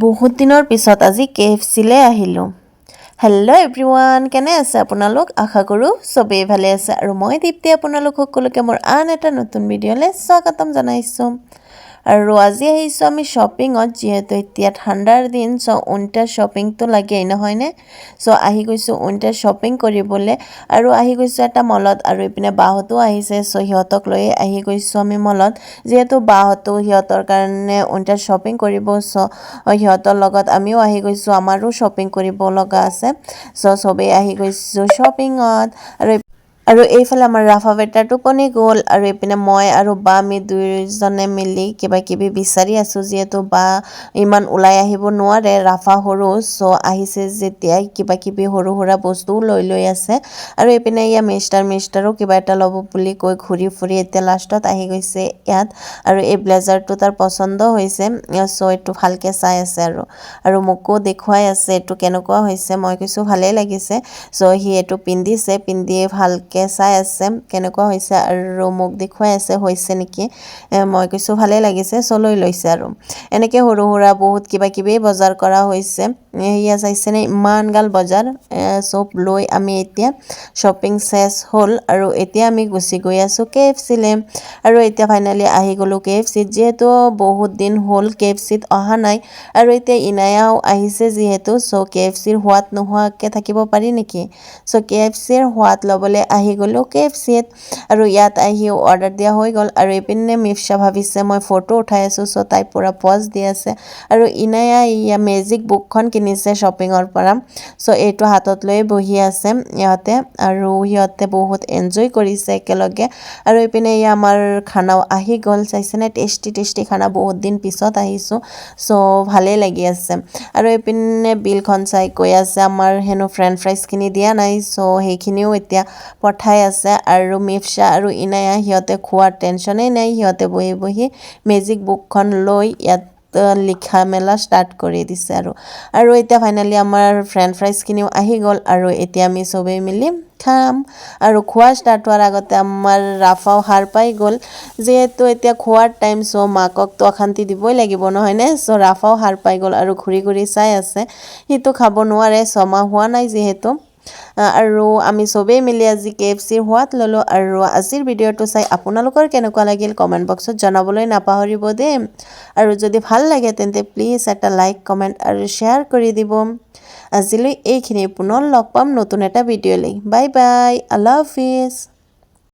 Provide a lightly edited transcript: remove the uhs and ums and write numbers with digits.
বহুত দিনৰ পিছত আজি KFC-লে আহিলোঁ। হেল্ল' এভৰিৱান, কেনে আছে আপোনালোক? আশা কৰোঁ চবেই ভালে আছে আৰু মই দীপ্তি আপোনালোক সকলোকে মোৰ আন এটা নতুন ভিডিঅ'লৈ স্বাগতম জনাইছোঁ। আৰু আজি আহিছোঁ আমি শ্বপিঙত, যিহেতু এতিয়া ঠাণ্ডাৰ দিন, উইণ্টাৰ শ্বপিংটো লাগেই নহয়নে? আহি গৈছোঁ উইণ্টাৰ শ্বপিং কৰিবলৈ আৰু আহি গৈছোঁ এটা মলত আৰু ইপিনে বাহঁতো আহিছে। সিহঁতক লৈ আহি গৈছোঁ আমি মলত, যিহেতু বাহঁতো সিহঁতৰ কাৰণে উইণ্টাৰ শ্বপিং কৰিব। সিহঁতৰ লগত আমিও আহি গৈছোঁ, আমাৰো শ্বপিং কৰিব লগা আছে। চবেই আহি গৈছোঁ শ্বপিঙত আৰু এইফালে আমাৰ ৰাফা বেটা টোপনি গ'ল আৰু এইপিনে মই আৰু বা আমি দুয়োজনে মিলি কিবা কিবি বিচাৰি আছোঁ, যিহেতু বা ইমান ওলাই আহিব নোৱাৰে, ৰাফা সৰু। আহিছে যেতিয়া কিবা কিবি সৰু সুৰা বস্তুও লৈ আছে আৰু এইপিনে ইয়া মিষ্টাৰো কিবা এটা ল'ব বুলি কৈ ঘূৰি ফুৰি এতিয়া লাষ্টত আহি গৈছে ইয়াত। আৰু এই ব্লেজাৰটো তাৰ পচন্দ হৈছে, এইটো ভালকৈ চাই আছে আৰু মোকো দেখুৱাই আছে এইটো কেনেকুৱা হৈছে। মই কৈছোঁ ভালেই লাগিছে। সি এইটো পিন্ধি ভালকৈ চাই আছে কেনেকুৱা হৈছে আৰু মোক দেখুৱাই আছে হৈছে নেকি। মই কৈছোঁ ভালেই লাগিছে, লৈ লৈছে আৰু এনেকৈ সৰু সুৰা বহুত কিবা কিবি বজাৰ কৰা হৈছে। সেয়া চাইছেনে, ইমান গাল বজাৰ। চব লৈ আমি এতিয়া শ্বপিং চেছ হ'ল আৰু এতিয়া আমি গুচি গৈ আছোঁ KFC-লে। আৰু এতিয়া ফাইনেলি আহি গ'লোঁ KFC-ত, যিহেতু বহুত দিন হ'ল KFC-ত অহা নাই আৰু এতিয়া ইনায়াও আহিছে যিহেতু। KFC-ৰ সোৱাদ নোহোৱাকৈ থাকিব পাৰি নেকি? KFC-ৰ সোৱাদ ল'বলৈ আহি গ'লোঁ KFC-ত আৰু ইয়াত আহি অৰ্ডাৰ দিয়া হৈ গ'ল। আৰু এইপিনে মিফছা ভাবিছে মই ফটো উঠাই আছোঁ, তাই পূৰা পজ দি আছে। আৰু ইনায়া ইয়া মেজিক বুকখন কিনিছে শ্বপিঙৰ পৰা, এইটো হাতত লৈ বহি আছে ইহঁতে আৰু সিহঁতে বহুত এনজয় কৰিছে একেলগে। আৰু এইপিনে আমাৰ খানাও আহি গ'ল, চাইছেনে? টেষ্টি খানা, বহুত দিন পিছত আহিছোঁ, ভালেই লাগি আছে। আৰু এইপিনে বিলখন চাই কৈ আছে আমাৰ হেনো ফ্ৰেঞ্চ ফ্ৰাইজখিনি দিয়া নাই, সেইখিনিও এতিয়া পঠাই আছে। আৰু মিফছা আৰু ইনায়া সিহঁতে খোৱাৰ টেনশ্যনেই নাই, সিহঁতে বহি মেজিক বুকখন লৈ ইয়াত লিখা মেলা ষ্টাৰ্ট কৰি দিছে আৰু এতিয়া ফাইনেলি আমাৰ ফ্ৰেঞ্চ ফ্ৰাইজখিনিও আহি গ'ল আৰু এতিয়া আমি চবেই মিলি খাম। আৰু খোৱা ষ্টাৰ্ট হোৱাৰ আগতে আমাৰ ৰাফাও সাৰ পাই গ'ল, যিহেতু এতিয়া খোৱাৰ টাইম, মাককতো অশান্তি দিবই লাগিব নহয়নে? ৰাফাও সাৰ পাই গ'ল আৰু ঘূৰি চাই আছে। সিটো খাব নোৱাৰে, 6 মাহ হোৱা নাই যিহেতু। আৰু আমি চবেই মিলি আজি KFC-ৰ সোৱাদ ল'লোঁ। আৰু আজিৰ ভিডিঅ'টো চাই আপোনালোকৰ কেনেকুৱা লাগিল কমেণ্ট বক্সত জনাবলৈ নাপাহৰিব দেই। আৰু যদি ভাল লাগে তেন্তে প্লিজ এটা লাইক, কমেণ্ট আৰু শ্বেয়াৰ কৰি দিব। আজিলৈ এইখিনি, পুনৰ লগ পাম নতুন এটা ভিডিঅ'লৈ। Bye bye, Allah Hafiz.